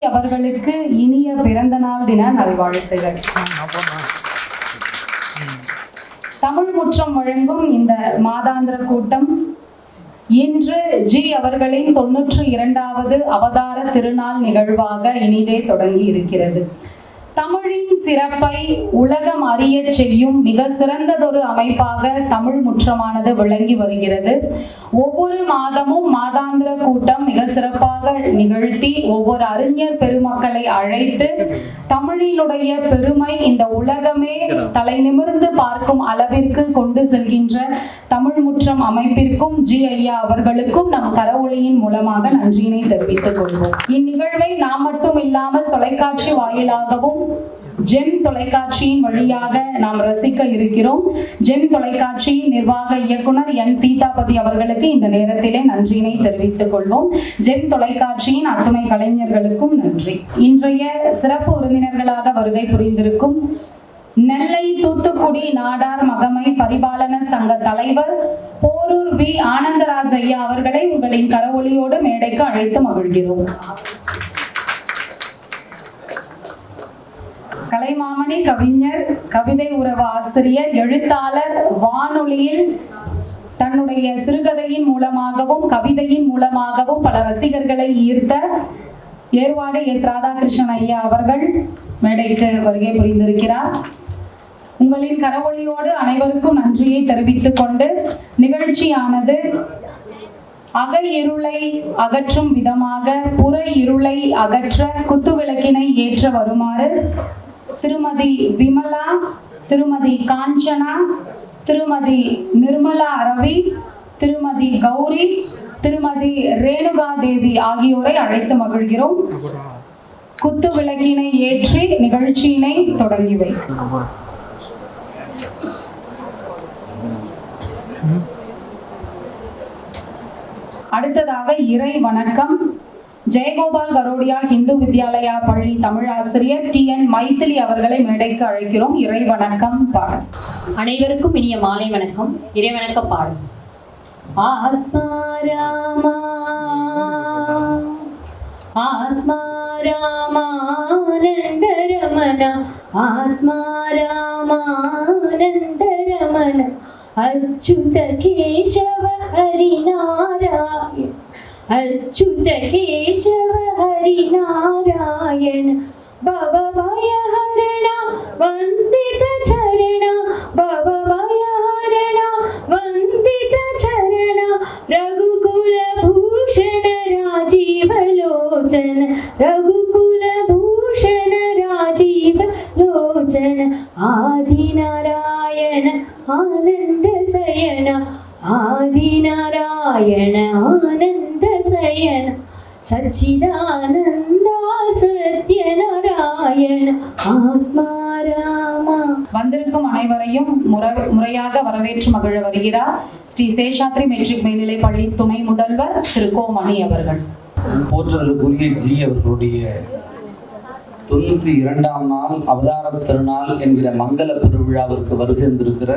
அவர்களுக்கு இனிய பிறந்த நாள் தின நல்வாழ்த்துகள். தமிழ் முற்றம் வழங்கும் இந்த மாதாந்திர கூட்டம் இன்று ஜி அவர்களின் 92வது அவதார திருநாள் நிகழ்வாக இனிதே தொடங்கி இருக்கிறது. தமிழின் சிறப்பை உலகம் அறிய செய்யும் மிக சிறந்ததொரு அமைப்பாக தமிழ் முற்றமானது விளங்கி வருகிறது. ஒவ்வொரு மாதமும் மாதாந்திர கூட்டம் மிக சிறப்பாக நிகழ்த்தி ஒவ்வொரு அறிஞர் பெருமக்களை அழைத்து தமிழினுடைய பெருமை இந்த உலகமே தலை நிமிர்ந்து பார்க்கும் அளவிற்கு கொண்டு செல்கின்ற தமிழ் முற்றம் அமைப்பிற்கும் ஜி ஐயா அவர்களுக்கும் நம் கரவொலியின் மூலமாக நன்றியினை தெரிவித்துக் கொள்வோம். இந்நிகழ்வை நாம் மட்டும் இல்லாமல் தொலைக்காட்சி வாயிலாகவும் ஜெம் தொலைக்காட்சியின் வழியாக நாம் ரசிக்க இருக்கிறோம். ஜெம் தொலைக்காட்சியின் நிர்வாக இயக்குனர் என் சீதாபதி அவர்களுக்கு இந்த நேரத்திலே நன்றியினை தெரிவித்துக் கொள்வோம். ஜெம் தொலைக்காட்சியின் அத்துணை கலைஞர்களுக்கும் நன்றி. இன்றைய சிறப்பு விருந்தினர்களாக வருகை புரிந்திருக்கும் நெல்லை தூத்துக்குடி நாடார் மகமை பரிபாலன சங்க தலைவர் போரூர் வி ஆனந்தராஜ் ஐயா அவர்களை உங்களின் கரவொலியோடு மேடைக்கு அழைத்து மகிழ்கிறோம். கலைமாமணி கவிஞர், கவிதை உறவு ஆசிரியர், எழுத்தாளர், வானொலியில் தன்னுடைய சிறுகதையின் மூலமாகவும் கவிதையின் மூலமாகவும் பல ரசிகர்களை ஈர்த்த ஏர்வாடு எஸ் ராதாகிருஷ்ணன் ஐயா அவர்கள் மேடைக்கு வருகை புரிந்திருக்கிறார். உங்களின் கரவொலியோடு அனைவருக்கும் நன்றியை தெரிவித்துக் கொண்டு நிகழ்ச்சியானது அக இருளை அகற்றும் விதமாக புற இருளை அகற்ற குத்துவிளக்கினை ஏற்ற வருமாறு திருமதி விமலா, திருமதி காஞ்சனா, திருமதி நிர்மலா ரவி, திருமதி கௌரி, திருமதி ரேணுகா தேவி ஆகியோரை அழைத்து மகிழ்கிறோம். குத்து விளக்கினை ஏற்றி நிகழ்ச்சியினை தொடங்கி வைக்கும். அடுத்ததாக இறை வணக்கம். ஜெயகோபால் கரோடியா இந்து வித்யாலயா பள்ளி தமிழாசிரியர் TN மைத்திலி அவர்களை மேடைக்கு அழைக்கிறோம். இறை வணக்கம் பாடம். அனைவருக்கும் இனிய மாலை வணக்கம். இறை வணக்க பாடம். ஆத்மாராமா ஆத்மாராமானந்தரமண ஆத்மாராமானந்தரமண அச்சுத கேசவ ஹரிநாராயண அச்சுத கேசவ ஹரிநாராயண பவபயஹரண வந்தித சரண பவபயஹரண வந்தித சரண ரகுகுல பூஷண ராஜீவலோச்சன ரகுகுல பூஷண ராஜீவலோச்சன ஆதிநாராயண ஆனந்த சயன ஆதிநாராயண ஆனந்த சயன சச்சிதானந்தா சத்யநாராயண ஆத்மாராமா. வந்திருக்கும் அனைவரையும் முறையாக வரவேற்று மகிழ வருகிறார் ஸ்ரீ சேஷாத்ரி மெட்ரிக் மேல்நிலை பள்ளி துணை முதல்வர் திரு கோமணி அவர்கள். போற்றுதலுக்குரிய ஜி அவர்களுடைய 92ஆம் நாள் அவதார திருநாள் என்கிற மங்கள பெருவிழாவிற்கு வருகின்றிருக்கிற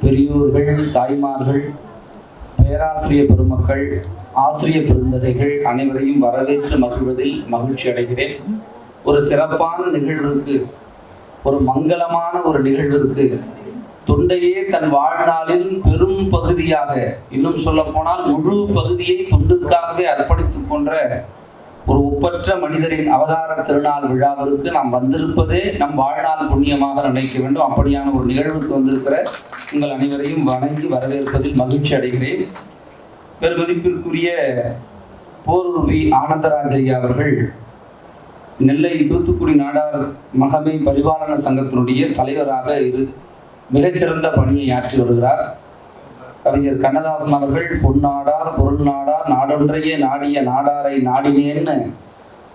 பெரியோர்கள், தாய்மார்கள், பேராசிரியர் பெருமக்கள், ஆசிரியர் பெருந்தகைகள் அனைவரையும் வரவேற்று மகிழ்வதில் மகிழ்ச்சி அடைகிறேன். ஒரு சிறப்பான நிகழ்விற்கு, ஒரு மங்களமான ஒரு நிகழ்விற்கு தொண்டையே தன் வாழ்நாளில் பெரும் பகுதியாக, இன்னும் சொல்ல போனால் முழு பகுதியை தொண்டுக்காகவே அர்ப்பணித்துக் கொன்ற ஒரு ஒப்பற்ற மனிதரின் அவதார திருநாள் விழாவிற்கு நாம் வந்திருப்பதே நம் வாழ்நாள் புண்ணியமாக நினைக்க வேண்டும். அப்படியான ஒரு நிகழ்வுக்கு வந்திருக்கிற உங்கள் அனைவரையும் வணங்கி வரவேற்பதில் மகிழ்ச்சி அடைகிறேன். பெருமதிப்பிற்குரிய போரூர் வி ஆனந்தராஜ் ஐயா அவர்கள் நெல்லை தூத்துக்குடி நாடார் மகமை பரிபாலன சங்கத்தினுடைய தலைவராக மிகச்சிறந்த பணியை ஆற்றி வருகிறார். கவிஞர் கண்ணதாசன் அவர்கள் பொன்னாடார் பொருள் நாடார் நாடொன்றையே நாடிய நாடாரை நாடினேன்னு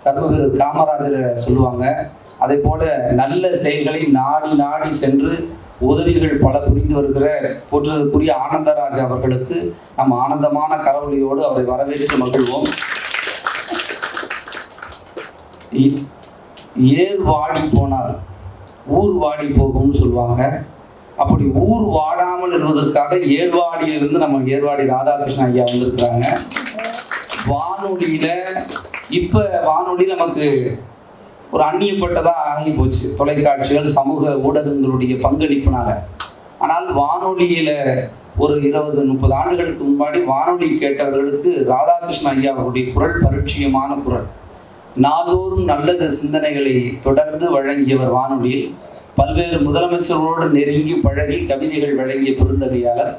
கர்மவீரர் காமராஜரை சொல்லுவாங்க. அதே போல நல்ல செயல்களை நாடி நாடி சென்று உதவிகள் பல புரிந்து வருகிற போற்றுதற்குரிய ஆனந்தராஜ் அவர்களுக்கு நம் ஆனந்தமான கரவொலியோடு அவரை வரவேற்று மகிழ்வோம். ஏர் வாடி போனால் ஊர் வாடி போகும்னு சொல்லுவாங்க. அப்படி ஊர் வாடாமல் இருப்பதற்காக ஏர்வாடியிலிருந்து நம்ம ஏர்வாடி ராதாகிருஷ்ணன் ஐயா வந்திருக்கிறாங்க. வானொலியில இப்போ வானொலி நமக்கு ஒரு அந்நியப்பட்டதாக ஆகி போச்சு, தொலைக்காட்சிகள் சமூக ஊடகங்களுடைய பங்களிப்புனால. ஆனால் வானொலியில் ஒரு 20-30 ஆண்டுகளுக்கு முன்னாடி வானொலி கேட்டவர்களுக்கு ராதாகிருஷ்ண ஐயா அவருடைய குரல் பரிச்சயமான குரல். நாள்தோறும் நல்லது சிந்தனைகளை தொடர்ந்து வழங்கியவர் வானொலியில். பல்வேறு முதலமைச்சர்களோடு நெருங்கி பழகி கவிதைகள் வழங்கிய பெருந்தகையாளர்.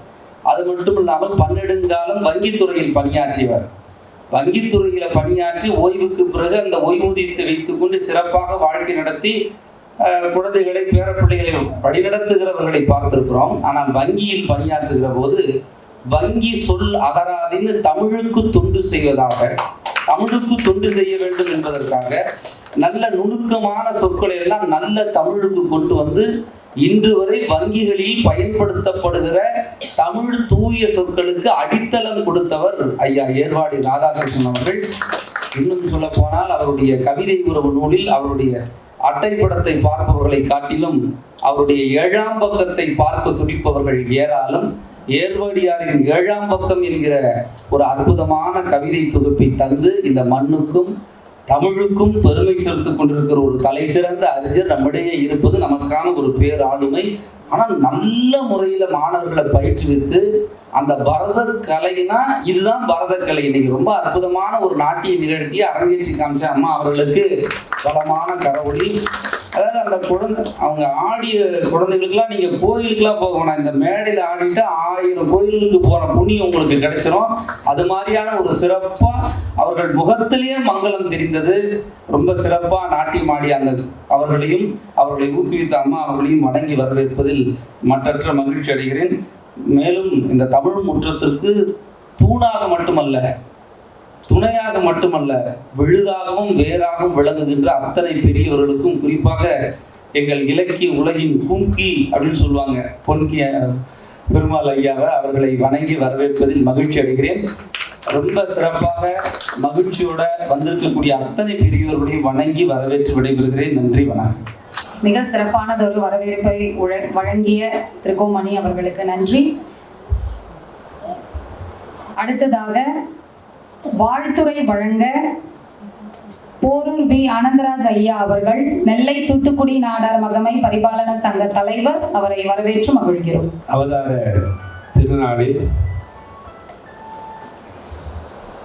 அது மட்டும் இல்லாமல் பன்னெடுங்காலம் வங்கித்துறையில் பணியாற்றியவர். வங்கித்துறையில் பணியாற்றி ஓய்வுக்கு பிறகு அந்த ஓய்வூதியத்தை வைத்துக்கொண்டு சிறப்பாக வாழ்க்கை நடத்தி குழந்தைகளை பேரப்பிள்ளைகளை வழிநடத்துகிறவர்களை பார்த்திருக்கிறோம். ஆனால் வங்கியில் பணியாற்றுகிற போது வங்கி சொல் அகராதின்னு தமிழுக்கு தொண்டு செய்வதாக, தமிழுக்கு தொண்டு செய்ய வேண்டும் என்பதற்காக நல்ல நுணுக்கமான சொற்களை எல்லாம் நல்ல தமிழுக்கு கொண்டு வந்து இன்று வரை வங்கிகளில் பயன்படுத்தப்படுகிற தமிழ் தூய சொற்களுக்கு அடித்தளம் கொடுத்தவர் ஐயா ஏர்வாடி ராதாகிருஷ்ணன் அவர்கள். இன்னும் சொல்ல போனால் அவருடைய கவிதை உறவு நூலில் அவருடைய அட்டைப்படத்தை பார்ப்பவர்களை காட்டிலும் அவருடைய 7ஆம் பக்கத்தை பார்க்க துடிப்பவர்கள் ஏராளம். ஏர்வாடியாரின் 7ஆம் பக்கம் என்கிற ஒரு அற்புதமான கவிதை தொகுப்பை தந்து இந்த மண்ணுக்கும் தமிழுக்கும் பெருமை செலுத்திக் கொண்டிருக்கிற ஒரு தலை சிறந்த அறிஞர் நம்மிடையே இருப்பது நமக்கான ஒரு பேராளுமை. ஆனால் நல்ல முறையில் மாணவர்களை பயிற்றுவித்து அந்த பரத கலைனா இதுதான் பரத கலை. இன்னைக்கு ரொம்ப அற்புதமான ஒரு நாட்டிய நிகழ்ச்சியை அரங்கேற்றி காமிச்ச அம்மா அவர்களுக்கு பலமான கரவொலி. அதாவது அந்த குழந்தை அவங்க ஆடிய குழந்தைகளுக்கெல்லாம் நீங்கள் கோயிலுக்கெல்லாம் போக வேணாம், இந்த மேடையில் ஆடிட்டு 1000 கோயிலுக்கு போன புண்ணியம் உங்களுக்கு கிடைச்சிடும். அது மாதிரியான ஒரு சிறப்பாக அவர்கள் முகத்திலேயே மங்களம் தெரிந்தது. ரொம்ப சிறப்பாக நாட்டியம் ஆடிய அந்த அவர்களையும் அவர்களை ஊக்குவித்த அம்மா அவர்களையும் வணங்கி வரவேற்பதில் மற்றற்ற மகிழ்ச்சி அடைகிறேன். மேலும் இந்த தமிழ் முற்றத்திற்கு தூணாக மட்டுமல்ல, துணையாக மட்டுமல்ல, விழுதாகவும் வேறாகவும் விளங்குகின்ற அத்தனை பெரியவர்களுக்கும், குறிப்பாக எங்கள் இலக்கிய உலகின் பூங்கி அப்படின்னு சொல்லுவாங்க பொன்கி பெருமாள் ஐயாவை, அவர்களை வணங்கி வரவேற்பதில் மகிழ்ச்சி அடைகிறேன். ரொம்ப சிறப்பாக மகிழ்ச்சியோட வந்திருக்கக்கூடிய அத்தனை பெரியவர்களையும் வணங்கி வரவேற்று விடைபெறுகிறேன். நன்றி, வணக்கம். மிக சிறப்பானதொரு வரவேற்பை வழங்கிய திருகோமணி அவர்களுக்கு நன்றி. அடுத்ததாக வாழ்த்துரை வழங்க போரூர் வி ஆனந்தராஜ் ஐயா அவர்கள், நெல்லை தூத்துக்குடி நாடார் மகமை பரிபாலன சங்க தலைவர், அவரை வரவேற்று மகிழ்கிறோம். அவதார திருநாளில்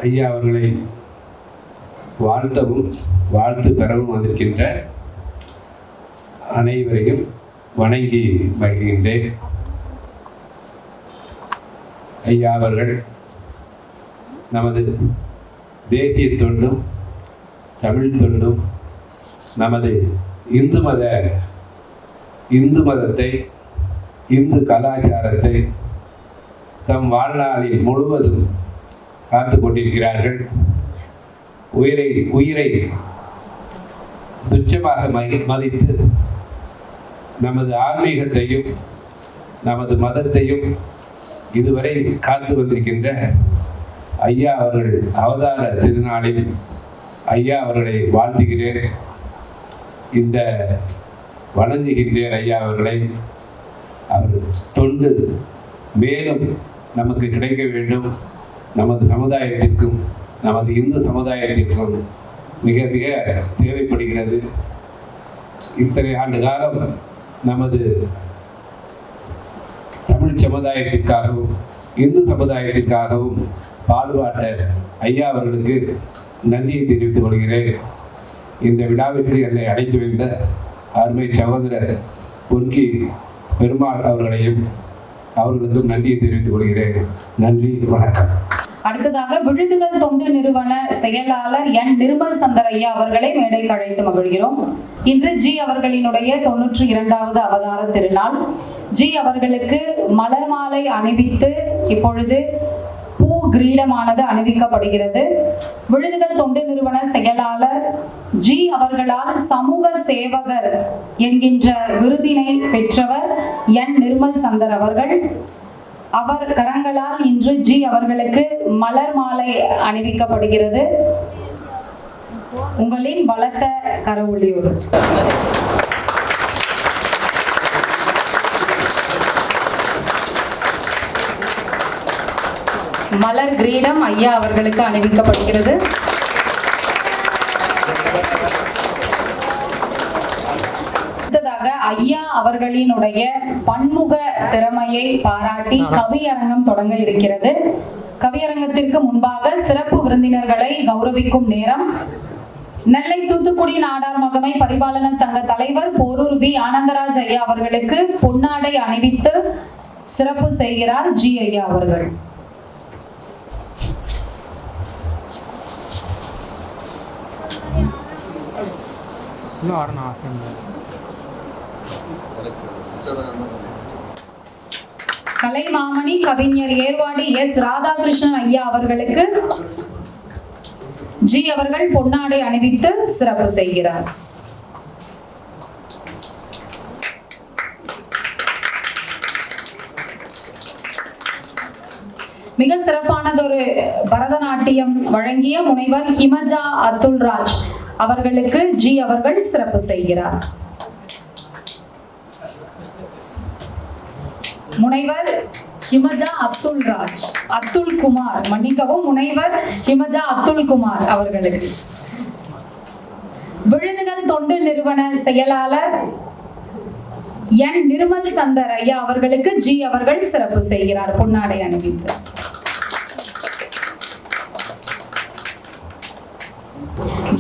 ஐயா அவர்களை வாழ்த்தவும் வாழ்த்து பெறவும் வந்திருக்கின்ற அனைவரையும் வணங்கி மகிழ்கின்றேன். ஐயா அவர்கள் நமது தேசிய தொண்டும் தமிழ் தொண்டும் நமது இந்து மதத்தை இந்து கலாச்சாரத்தை தம் வாழ்நாளில் முழுவதும் காத்து கொண்டிருக்கிறார்கள். உயிரை துச்சமாக மதித்து நமது ஆன்மீகத்தையும் நமது மதத்தையும் இதுவரை காத்து வந்திருக்கின்ற ஐயா அவர்கள் அவதார திருநாளில் ஐயா அவர்களை வாழ்த்துகிறேன், இந்த வணங்குகின்றேன். ஐயா அவர்களை அவர் தொண்டு மேலும் நமக்கு கிடைக்க வேண்டும். நமது சமுதாயத்திற்கும் நமது இந்து சமுதாயத்திற்கும் மிக மிக தேவைப்படுகிறது. இத்தனை ஆண்டு காலம் நமது தமிழ் சமுதாயத்திற்காகவும் இந்து சமுதாயத்திற்காகவும் பாடுபாட்ட ஐயா அவர்களுக்கு நன்றியை தெரிவித்துக் கொள்கிறேன். இந்த விழாவிற்கு என்னை அழைத்து வைத்த அருமை சகோதரர் பொன்கி பெருமாள் அவர்களையும் அவர்களுக்கும் நன்றியை தெரிவித்துக் கொள்கிறேன். நன்றி, வணக்கம். அடுத்ததாக விழுதுகள் தொண்டு நிறுவன செயலாளர் என் நிர்மல் சந்தர் ஐயா அவர்களை மேடைக்கு அழைத்து மகிழ்கிறோம். இன்று ஜி அவர்களினுடைய 92வது அவதார திருநாள். ஜி அவர்களுக்கு மலர் மாலை அணிவித்து இப்பொழுது பூ கிரீடமானது அணிவிக்கப்படுகிறது. விழுதுகள் தொண்டு நிறுவன செயலாளர் ஜி அவர்களால் சமூக சேவகர் என்கின்ற விருதினை பெற்றவர் என் நிர்மல் சந்தர் அவர்கள். அவர் கரங்களால் இன்று ஜி அவர்களுக்கு மலர் மாலை அணிவிக்கப்படுகிறது. உங்களின் பலத்த கரவொலியோடு மலர் கிரீடம் ஐயா அவர்களுக்கு அணிவிக்கப்படுகிறது. ஐயா அவர்களினுடைய பன்முக திறமையை பாராட்டி கவியரங்கம் தொடங்க இருக்கிறது. கவியரங்கத்திற்கு முன்பாக சிறப்பு விருந்தினர்களை கௌரவிக்கும் நேரம். நெல்லை தூத்துக்குடி நாடார் மகமை பரிபாலன சங்க தலைவர் போரூர் வி ஆனந்தராஜ் ஐயா அவர்களுக்கு பொன்னாடை அணிவித்து சிறப்பு செய்கிறார் ஜி ஐயா அவர்கள். கலைமாமணி கவிஞர் ஏர்வாடி எஸ் ராதாகிருஷ்ணன் ஐயா அவர்களுக்கு ஜி அவர்கள் பொன்னாடை அணிவித்து சிறப்பு செய்கிறார். மிக சிறப்பானதொரு பரதநாட்டியம் வழங்கிய முனைவர் ஹிமஜா அத்துல்ராஜ் அவர்களுக்கு ஜி அவர்கள் சிறப்பு செய்கிறார். முனைவர் ஹிமஜா அத்துல்ராஜ் அத்துல் குமார் மன்னிக்கவும் முனைவர் ஹிமஜா அத்துல் குமார் அவர்களுக்கு. விழுதுகள் தொண்டு நிறுவன செயலாளர் என் நிர்மல் சந்தர் ஐயா அவர்களுக்கு ஜி அவர்கள் சிறப்பு செய்கிறார் பொன்னாடை அணிவித்து.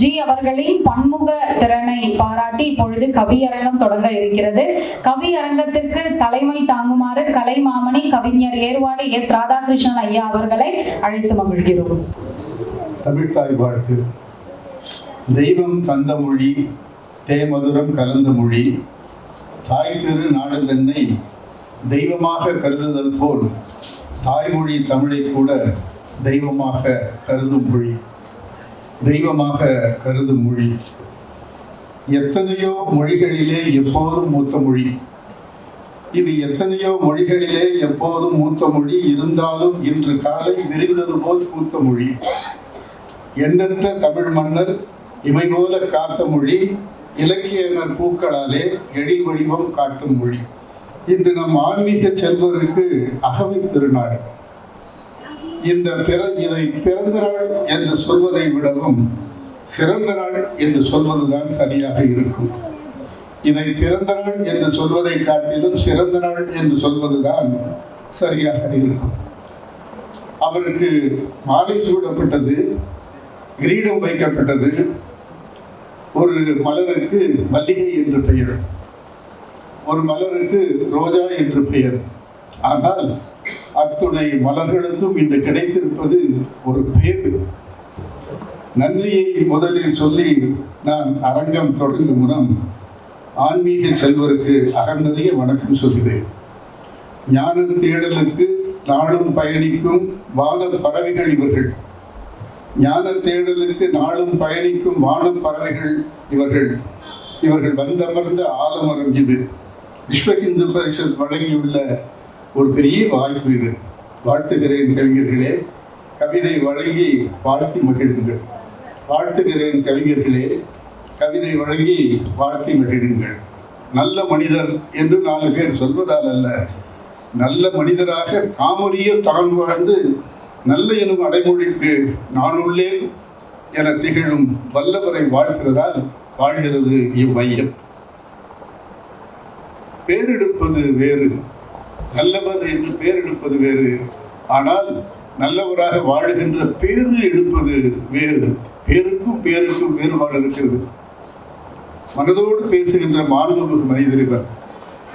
ஜி அவர்களின் பன்முக திறனை பாராட்டி இப்பொழுது கவியரங்கம் தொடங்க இருக்கிறது. கவியரங்கத்திற்கு தலைமை தாங்குமாறு கலைமாமணி கவிஞர் ஏர்வாடி எஸ் ராதாகிருஷ்ணன் ஐயா அவர்களை அழைத்து மகிழ்கிறோம். தமிழ்த்தாய் வாழ்த்து. தெய்வம் தந்த மொழி தேமதுரம் கலந்த மொழி தாய் திரு நாடு தன்னை தெய்வமாக கருதுதல் போல் தாய்மொழி தமிழை கூட தெய்வமாக கருதும் மொழி. தெய்வமாக கருதும் மொழி. எத்தனையோ மொழிகளிலே எப்போதும் மூத்த மொழி. இது எத்தனையோ மொழிகளிலே எப்போதும் மூத்த மொழி. இருந்தாலும் இன்று காலை விரிந்தது போல் பூத்த மொழி. எண்ணற்ற தமிழ் மன்னர் இமை போல காத்த மொழி. இலக்கியனர் பூக்களாலே எழில் வடிவம் காட்டும் மொழி. இன்று நம் ஆன்மீக செல்வருக்கு அகவை திருநாள். இதை பிறந்த நாள் என்று சொல்வதை விடவும் சிறந்த நாள் என்று சொல்வதுதான் சரியாக இருக்கும். இதை பிறந்த நாள் என்று சொல்வதை காட்டிலும் சிறந்த நாள் என்று சொல்வதுதான் சரியாக இருக்கும். அவருக்கு மாலை சூடப்பட்டது, கிரீடம் வைக்கப்பட்டது. ஒரு மலருக்கு மல்லிகை என்று பெயர், ஒரு மலருக்கு ரோஜா என்று பெயர். ஆனால் அத்துணை மலர்களுக்கும் இன்று கிடைத்திருப்பது ஒரு பேரு. நன்றியை முதலில் சொல்லி நான் அரங்கம் தொடங்கும் முன் ஆன்மீக செல்வருக்கு அகநிறைய வணக்கம் சொல்கிறேன். ஞான தேடலுக்கு நாளும் பயணிக்கும் வான பறவைகள் இவர்கள். ஞான தேடலுக்கு நாளும் பயணிக்கும் வான பறவைகள் இவர்கள். இவர்கள் வந்தமர்ந்த ஆலமரம் இது. விஸ்வ இந்து பரிஷத் வழங்கியுள்ள ஒரு பெரிய வாய்ப்பு இது. வாழ்த்துகிறேன் கவிஞர்களே. கவிதை வழங்கி வாழ்த்தி மகிழுங்கள். வாழ்த்துகிறேன் கவிஞர்களே. கவிதை வழங்கி வாழ்த்தி மகிழுங்கள். நல்ல மனிதர் என்று 4 பேர் சொல்வதால் அல்ல, நல்ல மனிதராக தாமறிய தான் வாழ்ந்து நல்ல எனும் அடைமொழிக்கு நான் உள்ளேன் என திகழும் வல்லவரை வாழ்கிறதால் வாழ்கிறது இவ்வையம். பேரெடுப்பது வேறு, நல்லவர் என்று பேர் எடுப்பது வேறு. ஆனால் நல்லவராக வாழுகின்ற பேரு எடுப்பது வேறு. பேருக்கும் வேறுபாடு இருக்கிறது. மனதோடு பேசுகின்ற மாண்புமிகு மனிதர் இவர்.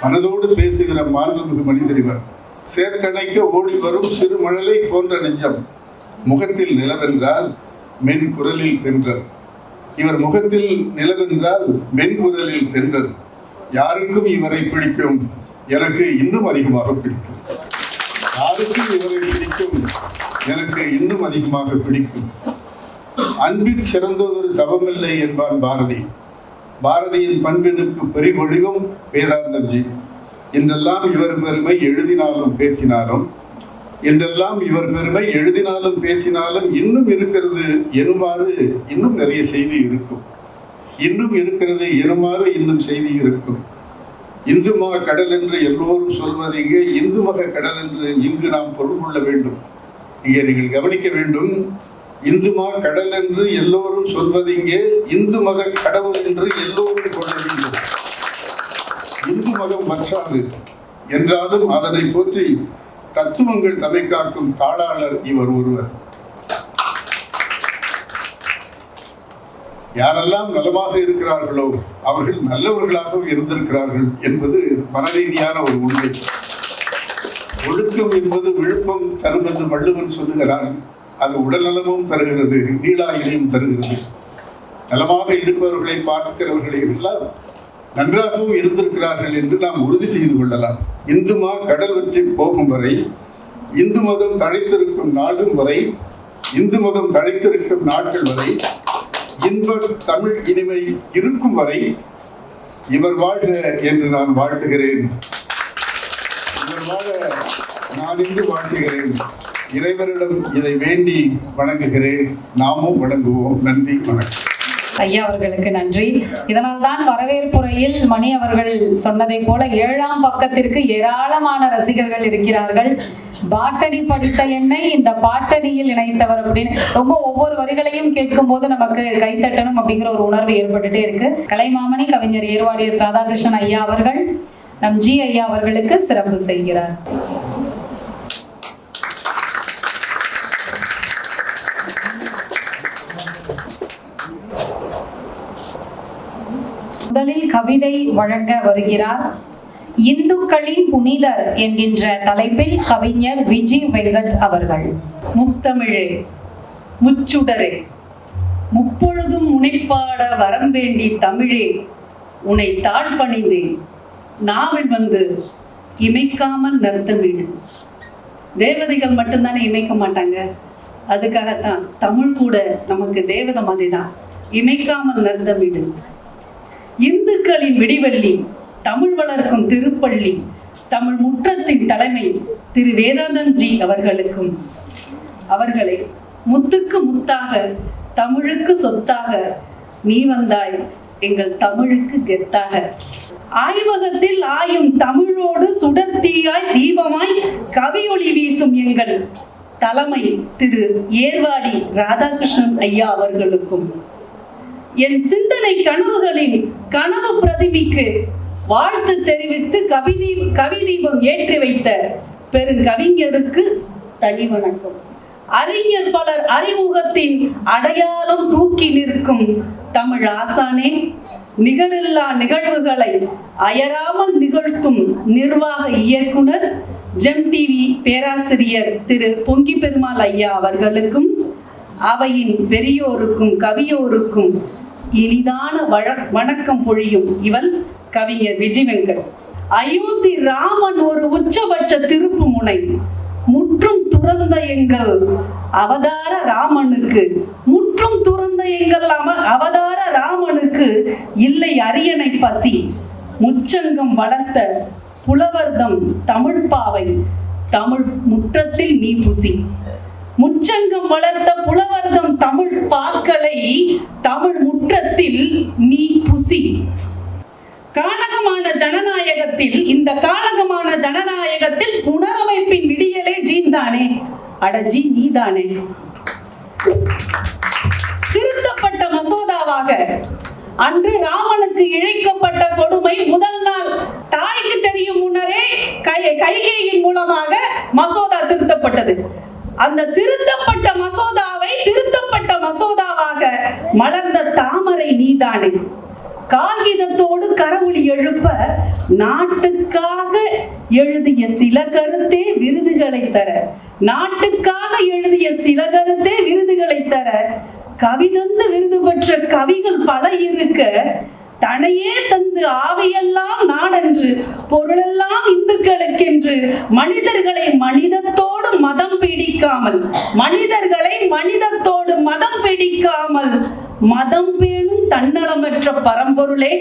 மனதோடு பேசுகிற மாண்புமிகு மனிதர் இவர். சேர்க்கணைக்க ஓடி வரும் சிறு மழலை போன்ற நெஞ்சம். முகத்தில் நிலவென்றால் மென் குரலில் தென்றல். இவர் முகத்தில் நிலவென்றால் மென்குரலில் தென்றல். யாருக்கும் இவரை பிடிக்கும், எனக்கு இன்னும் அதிகமாக பிடிக்கும். யாருக்கும் இவரை பிடிக்கும், எனக்கு இன்னும் அதிகமாக பிடிக்கும். அன்பில் சிறந்ததொரு தவமில்லை என்பான் பாரதி. பாரதியின் பண்பினுக்கு பெருவடிவம் வேதாந்தம்ஜி. என்றெல்லாம் இவர் பெருமை எழுதினாலும் பேசினாலும், என்றெல்லாம் இவர் பெருமை எழுதினாலும் பேசினாலும் இன்னும் இருக்கிறது எனுமாறு இன்னும் நிறைய செய்தி இருக்கும். இன்னும் இருக்கிறது எனுமாறு இன்னும் செய்தி இருக்கும். இந்து மக கடல் என்று எல்லோரும் சொல்வது இங்கே இந்து மக கடல் என்று இங்கு நாம் பொருள் கொள்ள வேண்டும். இங்கே நீங்கள் கவனிக்க வேண்டும். இந்து மக கடல் என்று எல்லோரும் சொல்வது இங்கே இந்து மத கடவுள் என்று எல்லோரும் கொள்ள வேண்டும். மதம் மற்றாது என்றாலும் அதனை போற்றி தத்துவங்கள் தமை காக்கும் தாளாளர் இவர் ஒருவர். யாரெல்லாம் நலமாக இருக்கிறார்களோ அவர்கள் நல்லவர்களாகவும் இருந்திருக்கிறார்கள் என்பது மனரீதியான ஒரு உண்மை. ஒழுக்கம் என்பது விழுப்பம் தரும் என்று வள்ளுவன் சொல்லுகிறான். அது உடல்நலமும் தருகிறது, நீளாயிலையும் தருகிறது. நலமாக இருப்பவர்களை பார்க்கிறவர்களை எல்லாம் நன்றாகவும் இருந்திருக்கிறார்கள் என்று நாம் உறுதி செய்து கொள்ளலாம். இந்துமா கடல் வற்றி போகும் வரை, இந்து மதம் தழைத்திருக்கும் நாளும் வரை, இந்து மதம் தழைத்திருக்கும் நாட்கள் வரை, இன்ப தமிழ் இனிமை இருக்கும் வரை இவர் வாழ்க என்று நான் வாழ்த்துகிறேன். இவர் வாழ நான் இங்கு வாழ்த்துகிறேன். இறைவரிடம் இதை வேண்டி வணங்குகிறேன். நாமும் வணங்குவோம். நன்றி, வணக்கம். ஐயா அவர்களுக்கு நன்றி. இதனால் தான் வரவேற்புரையில் மணி அவர்கள் சொன்னதை போல 7ஆம் பக்கத்திற்கு ஏராளமான ரசிகர்கள் இருக்கிறார்கள். பாட்டணி படித்த என்னை இந்த பாட்டணியில் இணைத்தவர் அப்படின்னு ரொம்ப ஒவ்வொரு வரிகளையும் கேட்கும் போது நமக்கு கைத்தட்டணும் அப்படிங்கிற ஒரு உணர்வு ஏற்பட்டுட்டே இருக்கு. கலைமாமணி கவிஞர் ஏர்வாடி எஸ். ராதாகிருஷ்ணன் ஐயா அவர்கள் நம் ஜி ஐயா அவர்களுக்கு சிறப்பு செய்கிறார். முதலில் கவிதை வழங்க வருகிறார். இந்துக்களின் புனிதர் என்கின்ற தலைப்பில் கவிஞர் விஜி வெங்கட் அவர்கள். முத்தமிழே, முச்சுடரே, முப்பொழுதும் முனைப்பாட வரம் வேண்டி தமிழே, உன்னை தாழ்பணிந்தேன் நாவில் வந்து இமைக்காமல் நர்த்தமிடு. தேவதைகள் மட்டும்தானே இமைக்க மாட்டாங்க. அதுக்காகத்தான் தமிழ் கூட நமக்கு தேவதை மாதிரி தான். இமைக்காமல் நர்த்தமிடு. இந்துக்களின் விடிவெள்ளி, தமிழ் வளர்க்கும் திருப்பள்ளி, தமிழ் முற்றத்தின் தலைமை திரு வேதாந்தம் ஜி அவர்களுக்கும் அவர்களை முத்துக்கு முத்தாக தமிழுக்கு சொத்தாக நீ வந்தாய் எங்கள் தமிழுக்கு கெத்தாக. ஆய்வகத்தில் ஆயும் தமிழோடு சுடர்த்தீயாய் தீபமாய் கவியொளி வீசும் எங்கள் தலைமை திரு ஏர்வாடி ராதாகிருஷ்ணன் ஐயா அவர்களுக்கும் என் சிந்தனை கனவுகளின் கனவு பிரதிபிக்கு வாழ்த்து தெரிவித்து கவிதீபம் ஏற்றி வைத்த பெருங்கவிஞருக்கு தனி வணக்கம். அறிஞர் பலர் அறிமுகத்தின் அடையாளம் தூக்கி நிற்கும் தமிழ் ஆசானே, நிகரில்லா நிகழ்வுகளை அயராமல் நிகழ்த்தும் நிர்வாக இயக்குனர் ஜெம் டிவி பேராசிரியர் திரு பொங்கி பெருமாள் ஐயா அவர்களுக்கும் அவையின் பெரியோருக்கும் கவியோருக்கும் இனிதான வணக்கம் பொழியும் இவள் கவிஞர் விஜி வெங்கட். அயோத்தி ராமன் ஒரு உச்சபட்ச திருப்பு முனை, முற்றும் துறந்த எங்கள் அவதார ராமனுக்கு, முற்றும் துறந்த எங்கள் அவதார ராமனுக்கு இல்லை அரியணை பசி, முச்சங்கம் வளர்த்த புலவர்தம் தமிழ் பாவை, தமிழ் முற்றத்தில் நீ புசி. முச்சங்கம் வளர்த்த புலவர்தம் தமிழ் பாக்களை தமிழ் முற்றத்தில் நீ புசி. கானகமான ஜனநாயகத்தில், இந்த கானகமான ஜனநாயகத்தில் புனரமைப்பின் விடியலே ஜீந்தானே, அடஜி நீதானே. திருத்தப்பட்ட மசோதாவாக அன்று ராமனுக்கு இழைக்கப்பட்ட கொடுமை முதல் நாள் தாய்க்கு தெரியும் முன்னரே கைகேயின் மூலமாக மசோதா திருத்தப்பட்டது. அந்த திருத்தப்பட்ட மசோதாவாக மலர்ந்த தாமரை நீதானே. காகிதத்தோடு கரவொலி எழுப்ப நாட்டுக்காக எழுதிய சில கருத்தே விருதுகளை தர, நாட்டுக்காக எழுதிய சில கருத்தே விருதுகளை தர, கவிதந்து விருது பெற்ற கவிகள் பல இருக்க, தனையே தந்து ஆவியெல்லாம் நாடென்று பொருளெல்லாம் இந்துக்களுக்கென்று மனிதர்களை மனிதத்தோடு மதம் பிடிக்காமல், மனிதர்களை மனிதத்தோடு மதம் பிடிக்காமல் மதம் பேணும் தன்னலமற்ற பரம்பொருளே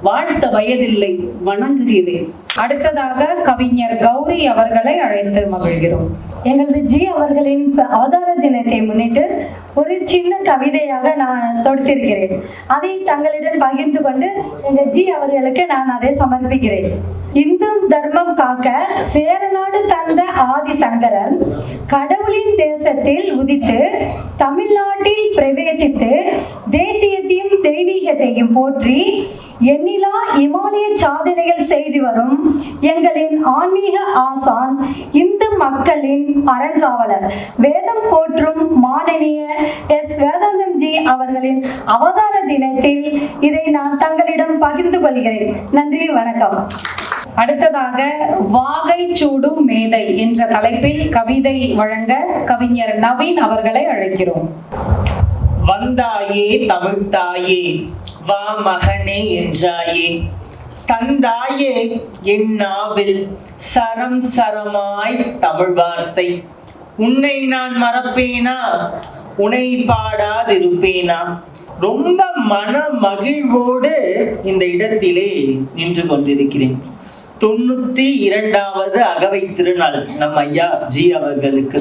வாழ்த்த வயதில்லை வணங்குகிறேன். அடுத்ததாக கவிஞர் கௌரி அவர்களை அழைத்து மகிழ்கிறோம். எங்களது ஜி அவர்களின் அவதார தினத்தை முன்னிட்டு ஒரு சின்ன கவிதையாக நான் தொடுத்திருக்கிறேன். அதை தங்களிடம் பகிர்ந்து கொண்டு எங்கள் ஜி அவர்களுக்கு நான் அதை சமர்ப்பிக்கிறேன். இந்து தர்மம் காக்க சேரநாடு தந்த ஆதிசங்கரன் கடவுளின் தேசத்தில் உதித்து தமிழ்நாட்டில் பிரவேசித்து தேசியத்தையும் தெய்வீகத்தையும் போற்றி எண்ணிலா இமாலய சாதனைகள் செய்து வரும் எங்களின் ஆன்மீக ஆசான், இந்து மக்களின் அறங்காவலர், வேதம் போற்றும் மானனீய எஸ் வேதாந்தம் ஜி அவர்களின் அவதார தினத்தில் இதை நான் தங்களிடம் பகிர்ந்து கொள்கிறேன். நன்றி, வணக்கம். அடுத்ததாக வாகை சூடும் மேதை என்ற தலைப்பில் கவிதை வழங்க கவிஞர் நவீன் அவர்களை அழைக்கிறோம். வந்தாயே தமிழ்த்தாயே, வா மகனே என்றாயே, தந்தாயே என் நாவில் சரம் சரமாய் தமிழ் வார்த்தை. உன்னை நான் மறப்பேனா, உன்னை பாடாதிருப்பேனா? ரொம்ப மன மகிழ்வோடு இந்த இடத்திலே நின்று கொண்டிருக்கிறேன். 92வது அகவை திருநாள் நம் ஐயா ஜி அவர்களுக்கு.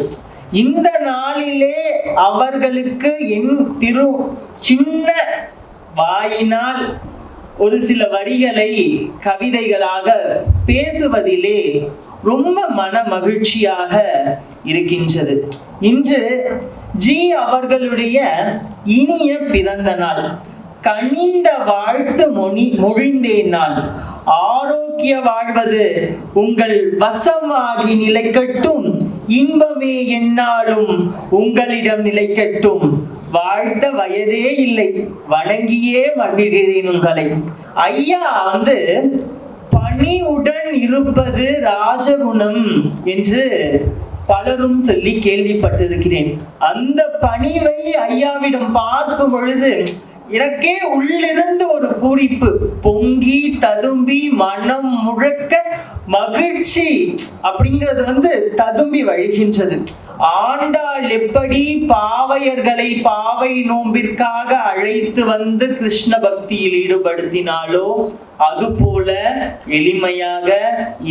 இந்த நாளிலே அவர்களுக்கு என் சின்ன வாயினால் ஒரு சில வரிகளை கவிதைகளாக பேசுவதிலே ரொம்ப மன மகிழ்ச்சியாக இருக்கின்றது. இன்று ஜி அவர்களுடைய இனிய பிறந்த நாள். கனிந்த வாழ்த்து மொழிந்தேன் நான். ஆரோக்கிய வாழ்வது உங்கள் வசமாகி நிலைக்கட்டும், இன்பமே என்னாலும் உங்களிடம் நிலைக்கட்டும். வாழ்த்த வயதே இல்லை, வணங்கியே மகிழ்கிறேன் உங்களை. ஐயா பணிவுடன் இருப்பது ராஜகுணம் என்று பலரும் சொல்லி கேள்விப்பட்டிருக்கிறேன். அந்த பணிவை ஐயாவிடம் பார்க்கும் பொழுது எனக்கே உள்ளிருந்து ஒரு பூரிப்பு பொங்கி ததும்பி மனம் முழக்க மகிழ்ச்சி அப்படிங்கிறது ததும்பி வழிகின்றது. ஆண்டாள் எப்படி பாவையர்களை பாவை நோம்பிற்காக அழைத்து வந்து கிருஷ்ண பக்தியில் ஈடுபடுத்தினாலோ அதுபோல எளிமையாக,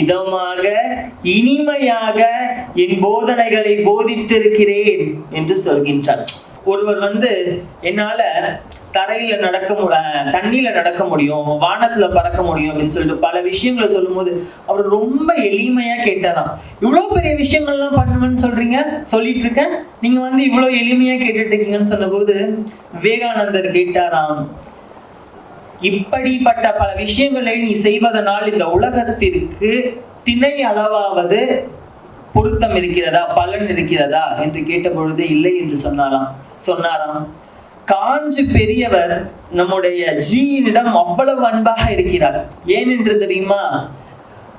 இதமாக, இனிமையாக என் போதனைகளை போதித்திருக்கிறேன் என்று சொல்கின்றார். ஒருவர் என்னால தரையில தண்ணியில நடக்க முடியும், வானத்துல பறக்க முடியும் அப்படின்னு சொல்லிட்டு பல விஷயங்களை சொல்லும் போது அவர் ரொம்ப எளிமையா கேட்டாராம். இவ்வளவு பெரிய விஷயங்கள்லாம் பண்ணுவேன்னு சொல்லிட்டு இருக்கேன், நீங்க இவ்வளவு எளிமையா கேட்டுட்டு இருக்கீங்கன்னு சொன்ன போது விவேகானந்தர் கேட்டாராம், இப்படிப்பட்ட பல விஷயங்களை நீ செய்வதனால் இந்த உலகத்திற்கு திணை அளவாவது பொருத்தம் இருக்கிறதா, பலன் இருக்கிறதா என்று கேட்ட பொழுது இல்லை என்று சொன்னாராம். காஞ்சி பெரியவர் நம்முடைய ஜீனிடம் அவ்வளவு அன்பாக இருக்கிறார். ஏனென்று தெரியுமா?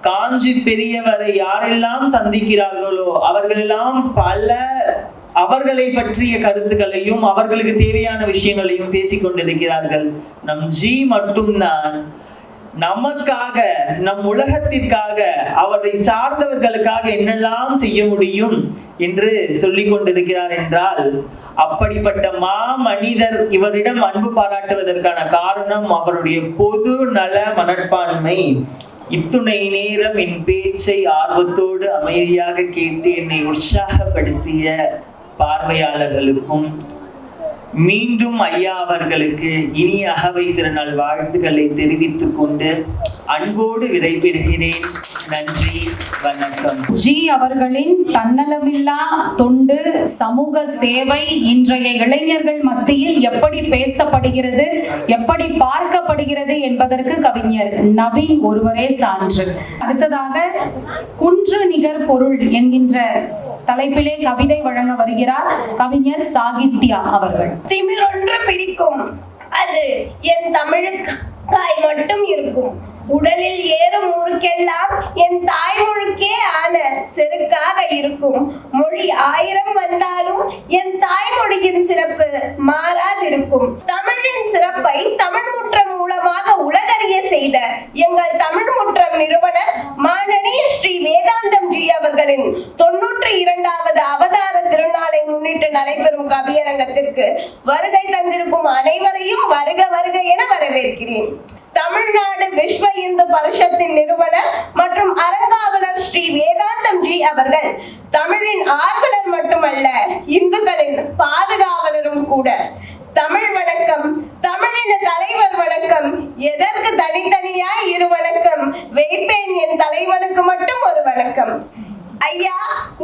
காஞ்சி பெரியவரை யாரெல்லாம் சந்திக்கிறார்களோ அவர்களெல்லாம் அவர்களை பற்றிய கருத்துக்களையும் அவர்களுக்கு தேவையான விஷயங்களையும் பேசிக் கொண்டிருக்கிறார்கள். நம் ஜி மட்டும்தான் நமக்காக, நம் உலகத்திற்காக, அவரை சார்ந்தவர்களுக்காக என்னெல்லாம் செய்ய முடியும் என்று சொல்லிக் கொண்டிருக்கிறார் என்றால், அப்படிப்பட்ட மனிதர் இவரிடம் அன்பு பாராட்டுவதற்கான காரணம் அவருடைய பொது நல மனப்பான்மை. இத்துணை நேரம் என் பேச்சை ஆர்வத்தோடு அமைதியாக கேட்டு என்னை உற்சாகப்படுத்திய பார்வையாளர்களுக்கும் மீண்டும் ஐயா அவர்களுக்கு இனிய அகவை திருநாள் வாழ்த்துக்களை தெரிவித்துக் கொண்டு அன்போடு விடைபெறுகிறேன். நன்றி, வணக்கம். ஜி அவர்களின் தன்னலமில்லா தொண்டு, சமூக சேவை இன்றைய இளைஞர்கள் மத்தியில் எப்படி பேசப்படுகிறது, எப்படி பார்க்கப்படுகிறது என்பதற்கு கவிஞர் நவீன் ஒருவரே சான்று. அடுத்ததாக குன்று நிகர் பொருள் என்கின்ற தலைப்பிலே கவிதை வழங்க வருகிறார் கவிஞர் சாகித்யா அவர்கள். திமிரொன்று பிடிக்கும், அது என் தமிழுக்காய் மட்டும் இருக்கும். உடலில் ஏறும் ஊருக்கெல்லாம் என் தாய்மொழிக்கே ஆன செருக்காக இருக்கும். மொழி 1000 வந்தாலும் என் தாய்மொழியின் சிறப்பு மாறாதிருக்கும். தமிழின் சிறப்பை தமிழ் முற்றம் மூலமாக உலகறிய செய்த எங்கள் தமிழ் முற்றம் நிறுவனர் மானனீய ஸ்ரீ வேதாந்தம் ஜி அவர்களின் 92வது அவதார திருநாளை முன்னிட்டு நடைபெறும் கவியரங்கத்திற்கு வருகை தந்திருக்கும் அனைவரையும் வருக வருக என வரவேற்கிறேன். தமிழ்நாடு விஸ்வ இந்து பரிஷத்தின் நிறுவனர் மற்றும் அறங்காவலர் ஸ்ரீ வேதாந்தம் ஜி அவர்கள் தமிழின் ஆர்வலர் மட்டுமல்ல, இந்துக்களின் பாதுகாவலரும் கூட. தமிழ் வணக்கம், தமிழின தலைவர் வணக்கம், எதற்கு தனித்தனியாய் இரு வணக்கம், வைப்பேன் என் தலைவனுக்கு மட்டும் ஒரு வணக்கம். ஐயா,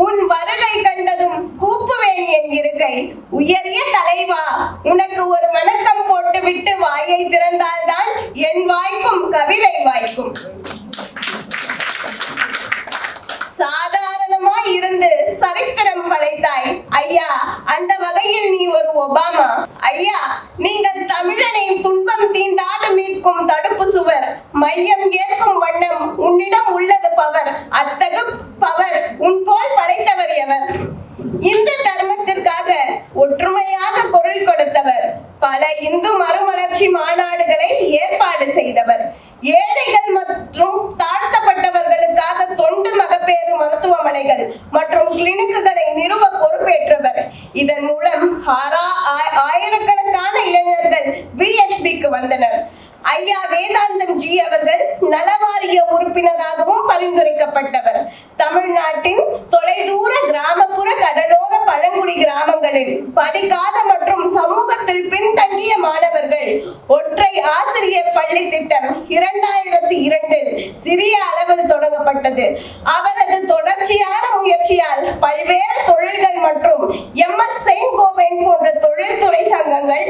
உன் வருகை கண்டதும் கூப்புவேன் என் இருக்கை. உயரிய தலைவா, உனக்கு ஒரு வணக்கம் போட்டு போட்டுவிட்டு வாயை திறந்தால்தான் என் வாய்க்கும் கவிதை வாய்க்கும். சாதாரணமாய் இருந்து சரித்திரம் படைத்தாய் ஐயா, அந்த வகையில் நீ ஒரு ஒபாமா. ஐயா, நீங்கள் தமிழனை துன்பம் தீண்டாடு மீட்கும் தடுப்பு சுவர், மையம் ஏற்கும் வண்ணம் உன்னிடம் உள்ளது பவர். அத்தகு பவர் உன் போல் படைத்தவர் எவர்? இந்து தர்மத்திற்காக ஒற்றுமையாக குரல் கொடுத்தவர், பல இந்து மறுமலர்ச்சி மாநாடுகளை ஏற்பாடு செய்தவர், ஏழைகள் மற்றும் தாழ்த்தப்பட்டவர்களுக்காக தொண்டு மகப்பேறு மருத்துவமனைகள் மற்றும் கிளினிக்குகளை நிறுவ பொறுப்பேற்றவர். இதன் மூலம் ஆயிரக்கணக்கான இளைஞர்கள் VHBக்கு வந்தனர். ஐயா வேதாந்தம் ஜி அவர்கள் நலவாரிய உறுப்பினராகவும் பரிந்துரைக்கப்பட்டவர். தமிழ்நாட்டின் தொலைதூர கிராமப்புற கடலோர பழங்குடி கிராமங்களில் படிக்காத மற்றும் சமூகத்தில் பின்தங்கிய மாணவர்கள் ஒற்றை ஆசிரியர் பள்ளி திட்டம் 2002 சிறிய அளவில் தொடங்கப்பட்டது. அவரது தொடர்ச்சியான முயற்சியால் பல்வேறு தொழில்கள் மற்றும் MS செயின்ட்-கோபைன் போன்ற தொழில்துறை சங்கங்கள்,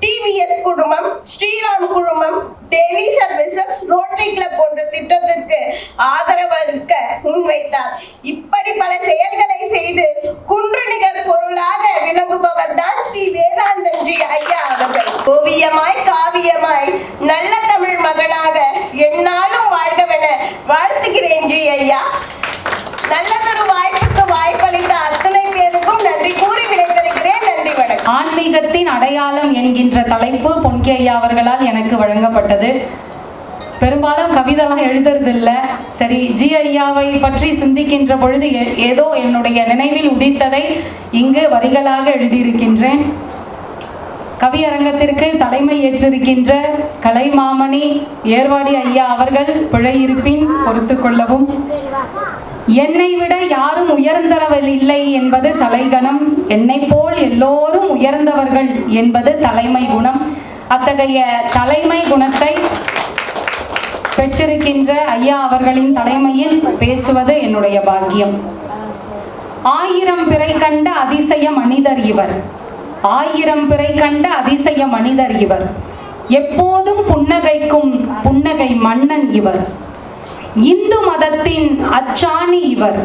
TVS குழுமம், ஸ்ரீராம் குழுமம், டெய்லி சர்வீசஸ், ரோட்டரி கிளப் போன்ற திட்டத்திற்கு ஆதரவளிக்க முன்வைத்தார். இப்படி பல செயல்களை செய்து குன்று நிகர் பொருளாக விளங்குபவர் தான் ஸ்ரீ வேதாந்தம் ஜி ஐயா அவர்கள். ஓவியமாய் காவியமாய் நல்ல தமிழ் மகனாக எந்நாளும் வாழ்கவென வாழ்த்துகிறேன் ஜி ஐயா. நல்லதொரு வாய்ப்புக்கு வாய்ப்பளித்த அத்தனை பேருக்கும் நன்றி கூறி விடைபெறுகிறேன். நன்றி, வணக்கம். ஆன்மீகத்தின் அடையாளம் என்கின்ற தலைப்பு பொன்கே ஐயா அவர்களால் எனக்கு வழங்கப்பட்டது. பெரும்பாலும் கவிதைலாம் எழுதுறதில்ல. சரி, ஜி ஐயாவை பற்றி சிந்திக்கின்ற பொழுது ஏதோ என்னுடைய நினைவில் உதித்ததை இங்கு வரிகளாக எழுதியிருக்கின்றேன். கவியரங்கத்திற்கு தலைமை ஏற்றிருக்கின்ற கலைமாமணி ஏர்வாடி ஐயா அவர்கள் பிழை இருப்பின் பொறுத்து கொள்ளவும். என்னை விட யாரும் உயர்ந்தவர் இல்லை என்பது தலைகணம், என்னை போல் எல்லோரும் உயர்ந்தவர்கள் என்பது தலைமை குணம். அத்தகைய தலைமை குணத்தை பெற்றிருக்கின்ற ஐயா அவர்களின் தலைமையில் பேசுவது என்னுடைய பாக்கியம். 1000 பிறை கண்ட அதிசய மனிதர் இவர், 1000 பிறை கண்ட அதிசய மனிதர் இவர், எப்போதும் புன்னகைக்கும் புன்னகை மன்னன் இவர், இந்து மதத்தின் அச்சாணி இவர்,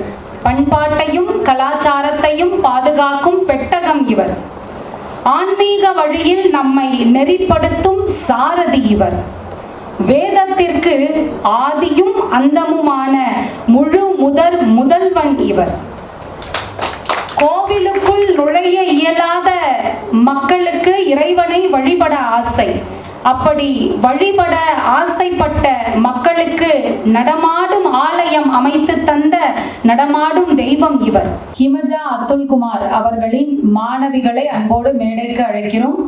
பண்பாட்டையும் கலாச்சாரத்தையும் பாதுகாக்கும் பெட்டகம் இவர், ஆன்மீக வழியில் நம்மை நெறிப்படுத்தும் சாரதி இவர், வேதத்திற்கு ஆதியும் அந்தமுமான முழு முதல்வன் இவர், கோவிலுக்குள் நுழைய இயலாத மக்களுக்கு இறைவனை வழிபட ஆசை, அப்படி வழிபட ஆசைப்பட்ட மக்களுக்கு நடமாடும் ஆலயம் அமைத்து தந்த நடமாடும் தெய்வம் இவர். ஹிமஜா அத்துல்குமார் அவர்களின் மாணவிகளை அன்போடு மேடைக்கு அழைக்கிறோம்.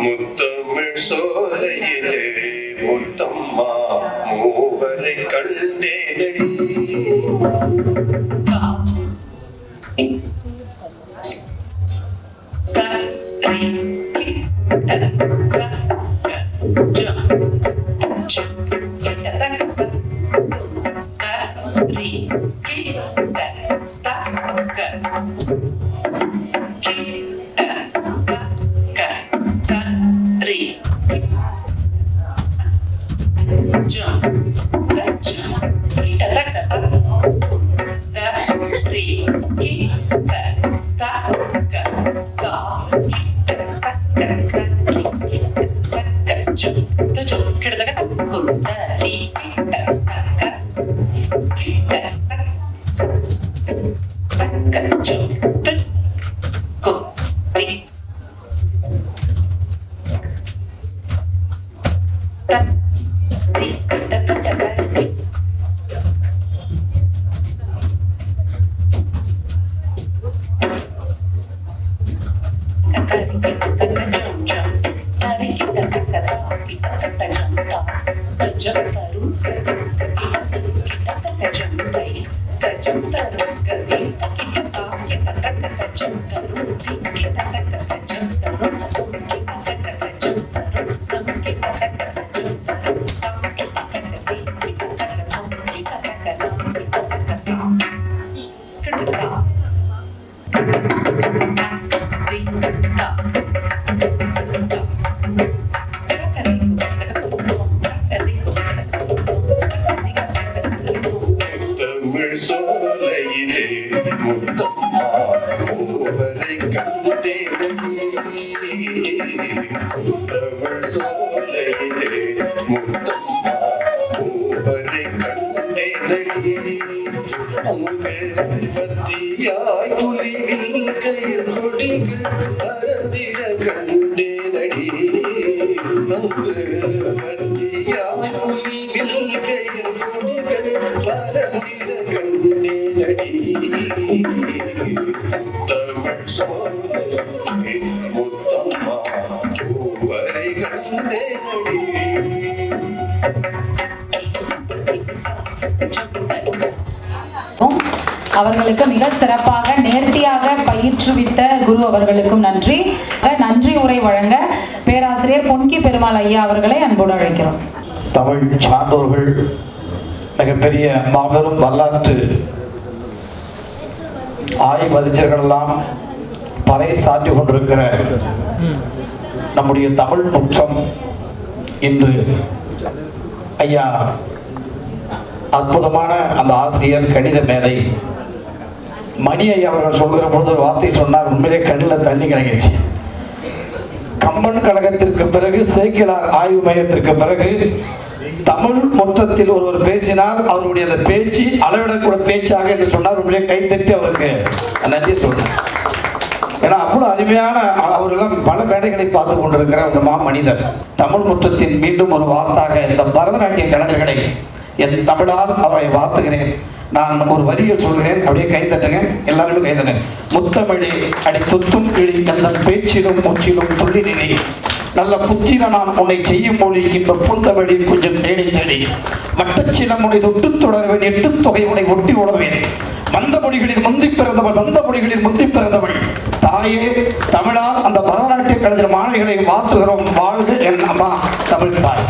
முத்தமிழ் சோலையிலே முத்தம்மா மூவரை கண்டேனடி. தமிழ் சோலையிலே முத்தம்மா மூவரை கண்டேனடி. தமிழ் சோலையிலே முத்தம்மா மூவரை கண்டேனடி. அங்கே பத்தியாய் புலிவில் கயிர் கொடிகள் பறந்திட கண்டேனடி. அங்கு பத்தியாய் புலிவில் கயிர் கொடிகள் பறந்திட கண்டேனடி. தமிழ் சோலையிலே முத்தம்மா மூவரை கண்டேனடி. அவர்களுக்கு மிக சிறப்பாக நேர்த்தியாக பயிற்றுவித்த குரு அவர்களுக்கும் நன்றி. நன்றி உரை வழங்க பேராசிரியர் பொன்கி பெருமாள் ஐயா அவர்களை அன்போடு அழைக்கிறோம். தமிழ் சான்றோர்கள், மிகப்பெரிய மாபெரும் வரலாற்று ஆய்வறிஞர்கள் எல்லாம் பறை சாற்றி கொண்டிருக்கிற நம்முடைய தமிழ் முற்றம் இன்று ஐயா அற்புதமான அந்த ஆசிரியர் கணித மேதை மணி ஐயா அவர்கள் சொல்கிற பொழுது ஒரு வார்த்தை சொன்னார், உண்மையிலே கண்ணில் தண்ணி கிடைக்கிச்சு. கம்பன் கழகத்திற்கு பிறகு சேக்கிழார் ஆய்வு மையத்திற்கு பிறகு தமிழ் முற்றத்தில் ஒருவர் பேசினால் அவருடைய அந்த பேச்சு அளவிடக்கூட பேச்சாக என்று சொன்னார். உண்மையிலே கைத்தட்டி அவருக்கு நன்றி சொல்றேன். ஏன்னா அவ்வளவு அருமையான அவர்களும் பல மேடைகளை பார்த்து கொண்டிருக்கிற ஒரு மனிதர். தமிழ் முற்றத்தின் மீண்டும் ஒரு வார்த்தாக இந்த பரதநாட்டிய கலைஞர்களை என் தமிழால் அவரை வாழ்த்துகிறேன். நான் ஒரு வரியில் சொல்கிறேன், அப்படியே கைத்தட்டுங்க, எல்லாருமே கைத்தட்டுங்க. முத்தமிழி அடி துத்தும் கிளி எந்த பேச்சிலும் முற்றிலும் துள்ளி நிலை நல்ல புத்திர நான் உன்னை செய்யும் மொழி இந்த பூந்தமிழி கொஞ்சம் தேடி தேடி மட்டச்சில மொழி தொட்டு தொடர்வேன் எட்டு தொகை உனை ஒட்டி உழவேன் மந்த மொழிகளில் முந்தி பிறந்தவள் சந்த மொழிகளில் முந்தி பிறந்தவள் தாயே தமிழா அந்த பரதநாட்டிய கலைஞர் மாணவிகளை வாழ்த்துகிறோம். வாழ்க என் அம்மா தமிழ் தாய்.